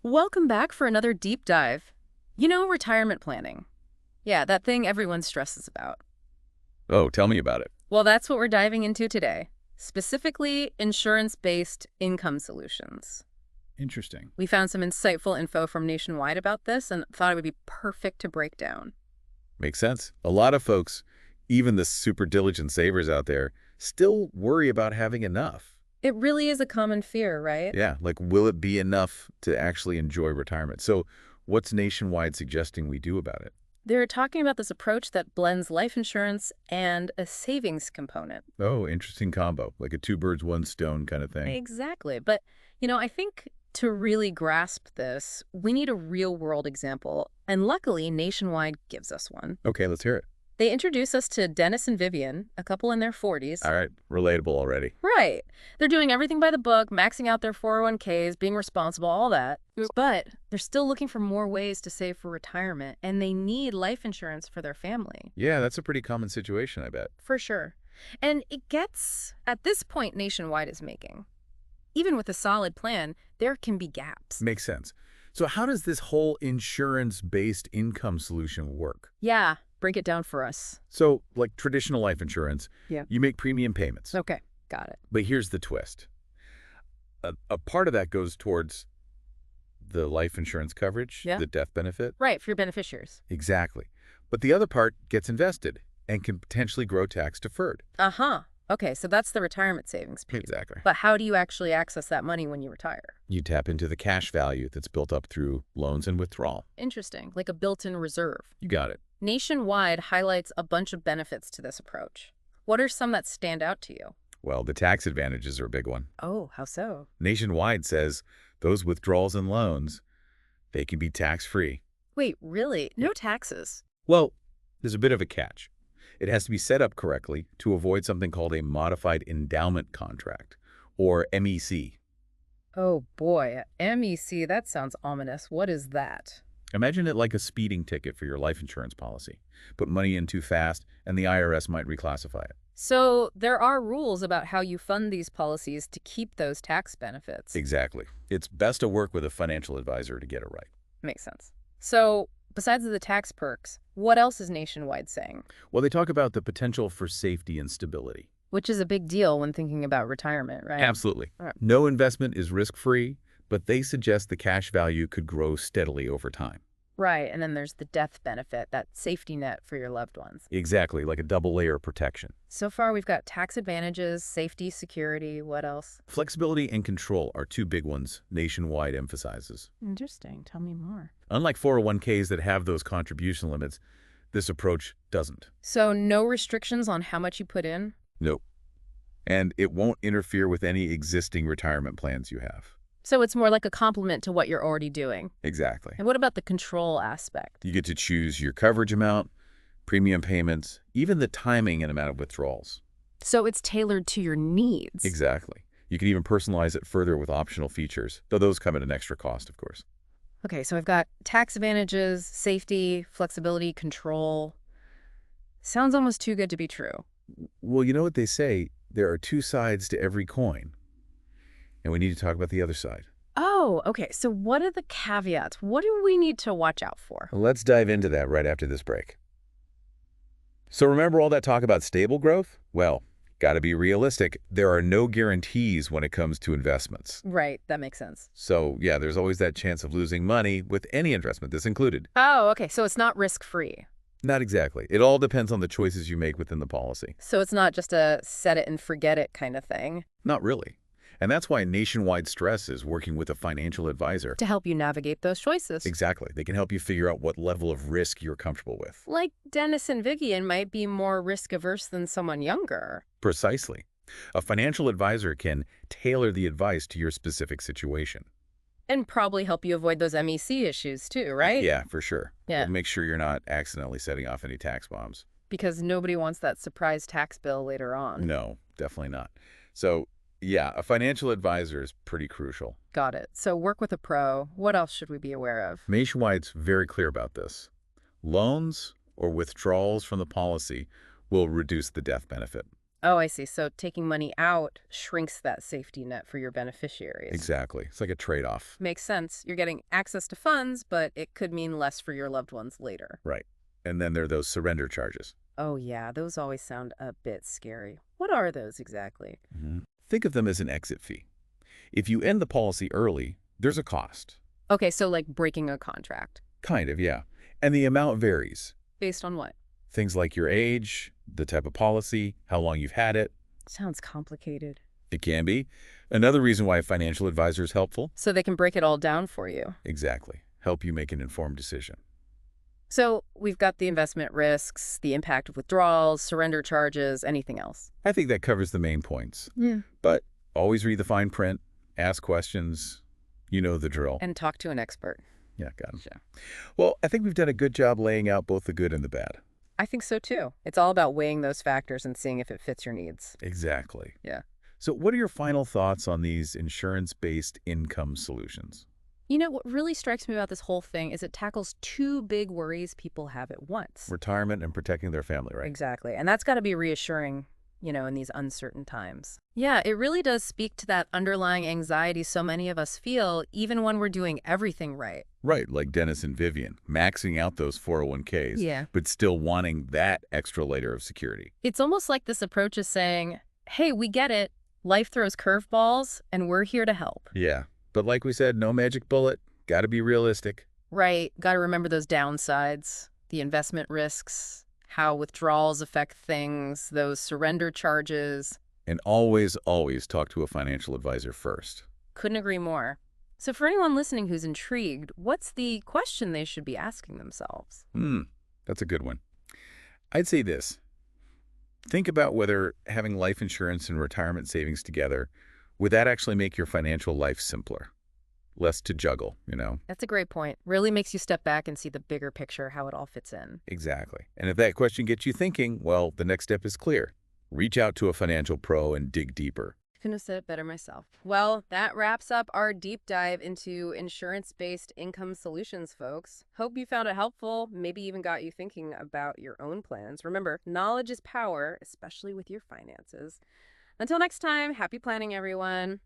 Welcome back for another deep dive. Retirement planning. Yeah, that thing everyone stresses about. Oh, tell me about it. Well, that's what we're diving into today. Specifically, insurance-based income solutions. Interesting. We found some insightful info from Nationwide about this and thought it would be perfect to break down. Makes sense. A lot of folks, even the super diligent savers out there, still worry about having enough. It really is a common fear, right? Yeah, like will it be enough to actually enjoy retirement? So what's Nationwide suggesting we do about it? They're talking about this approach that blends life insurance and a savings component. Oh, interesting combo, like a two birds, one stone kind of thing. Exactly. But, I think to really grasp this, we need a real-world example. And luckily, Nationwide gives us one. Okay, let's hear it. They introduce us to Dennis and Vivian, a couple in their 40s. All right, relatable already. Right. They're doing everything by the book, maxing out their 401ks, being responsible, all that. But they're still looking for more ways to save for retirement, and they need life insurance for their family. Yeah, that's a pretty common situation, I bet. For sure. And it gets, at this point, Nationwide is making. Even with a solid plan, there can be gaps. Makes sense. So how does this whole insurance-based income solution work? Yeah, break it down for us. So, like traditional life insurance, Yeah. you make premium payments. Okay, got it. But here's the twist. A part of that goes towards the life insurance coverage, Yeah. the death benefit. Right, for your beneficiaries. Exactly. But the other part gets invested and can potentially grow tax-deferred. Uh-huh. Okay, so that's the retirement savings piece. Exactly. But how do you actually access that money when you retire? You tap into the cash value that's built up through loans and withdrawal. Interesting, like a built-in reserve. You got it. Nationwide highlights a bunch of benefits to this approach. What are some that stand out to you? Well, the tax advantages are a big one. Oh, how so? Nationwide says those withdrawals and loans, they can be tax-free. Wait, really? No taxes? Well, there's a bit of a catch. It has to be set up correctly to avoid something called a modified endowment contract, or MEC. Oh boy, MEC, that sounds ominous. What is that? Imagine it like a speeding ticket for your life insurance policy. Put money in too fast, and the IRS might reclassify it. So there are rules about how you fund these policies to keep those tax benefits. Exactly. It's best to work with a financial advisor to get it right. Makes sense. So besides the tax perks, what else is Nationwide saying? Well, they talk about the potential for safety and stability. Which is a big deal when thinking about retirement, right? Absolutely. All right. No investment is risk-free, but they suggest the cash value could grow steadily over time. Right, and then there's the death benefit, that safety net for your loved ones. Exactly, like a double layer of protection. So far, we've got tax advantages, safety, security, what else? Flexibility and control are two big ones Nationwide emphasizes. Interesting. Tell me more. Unlike 401ks that have those contribution limits, this approach doesn't. So no restrictions on how much you put in? Nope. And it won't interfere with any existing retirement plans you have. So it's more like a complement to what you're already doing. Exactly. And what about the control aspect? You get to choose your coverage amount, premium payments, even the timing and amount of withdrawals. So it's tailored to your needs. Exactly. You can even personalize it further with optional features, though those come at an extra cost, of course. Okay, so I've got tax advantages, safety, flexibility, control. Sounds almost too good to be true. Well, you know what they say, there are two sides to every coin. And we need to talk about the other side. Oh, okay. So what are the caveats? What do we need to watch out for? Let's dive into that right after this break. So remember all that talk about stable growth? Well, got to be realistic. There are no guarantees when it comes to investments. Right, that makes sense. So yeah, there's always that chance of losing money with any investment, this included. Oh, okay. So it's not risk-free. Not exactly. It all depends on the choices you make within the policy. So it's not just a set it and forget it kind of thing. Not really. And that's why Nationwide stresses working with a financial advisor. To help you navigate those choices. Exactly. They can help you figure out what level of risk you're comfortable with. Like Dennis and Vivian might be more risk-averse than someone younger. Precisely. A financial advisor can tailor the advice to your specific situation. And probably help you avoid those MEC issues too, right? Yeah, for sure. Yeah. But make sure you're not accidentally setting off any tax bombs. Because nobody wants that surprise tax bill later on. No, definitely not. So, yeah, a financial advisor is pretty crucial. Got it. So work with a pro. What else should we be aware of? Nationwide's very clear about this. Loans or withdrawals from the policy will reduce the death benefit. Oh, I see. So taking money out shrinks that safety net for your beneficiaries. Exactly. It's like a trade-off. Makes sense. You're getting access to funds, but it could mean less for your loved ones later. Right. And then there are those surrender charges. Oh, yeah, those always sound a bit scary. What are those exactly? Think of them as an exit fee. If you end the policy early, there's a cost. Okay, so like breaking a contract. Kind of, yeah. And the amount varies. Based on what? Things like your age, the type of policy, how long you've had it. Sounds complicated. It can be. Another reason why a financial advisor is helpful. So they can break it all down for you. Exactly. Help you make an informed decision. So we've got the investment risks, the impact of withdrawals, surrender charges, anything else. I think that covers the main points. Yeah. But always read the fine print, ask questions. You know the drill. And talk to an expert. Yeah, got it. Sure. Well, I think we've done a good job laying out both the good and the bad. I think so too. It's all about weighing those factors and seeing if it fits your needs. Exactly. Yeah. So what are your final thoughts on these insurance-based income solutions? You know, what really strikes me about this whole thing is it tackles two big worries people have at once. Retirement and protecting their family, right? Exactly. And that's got to be reassuring, in these uncertain times. Yeah, it really does speak to that underlying anxiety so many of us feel, even when we're doing everything right. Right, like Dennis and Vivian, maxing out those 401ks, Yeah. but still wanting that extra layer of security. It's almost like this approach is saying, hey, we get it. Life throws curveballs, and we're here to help. Yeah, but like we said, no magic bullet. Got to be realistic. Right. Got to remember those downsides, the investment risks, how withdrawals affect things, those surrender charges. And always, always talk to a financial advisor first. Couldn't agree more. So for anyone listening who's intrigued, what's the question they should be asking themselves? That's a good one. I'd say this. Think about whether having life insurance and retirement savings together, would that actually make your financial life simpler? Less to juggle, That's a great point. Really makes you step back and see the bigger picture, how it all fits in. Exactly. And if that question gets you thinking, well, the next step is clear. Reach out to a financial pro and dig deeper. Couldn't have said it better myself. Well, that wraps up our deep dive into insurance-based income solutions, folks. Hope you found it helpful, maybe even got you thinking about your own plans. Remember, knowledge is power, especially with your finances. Until next time, happy planning, everyone.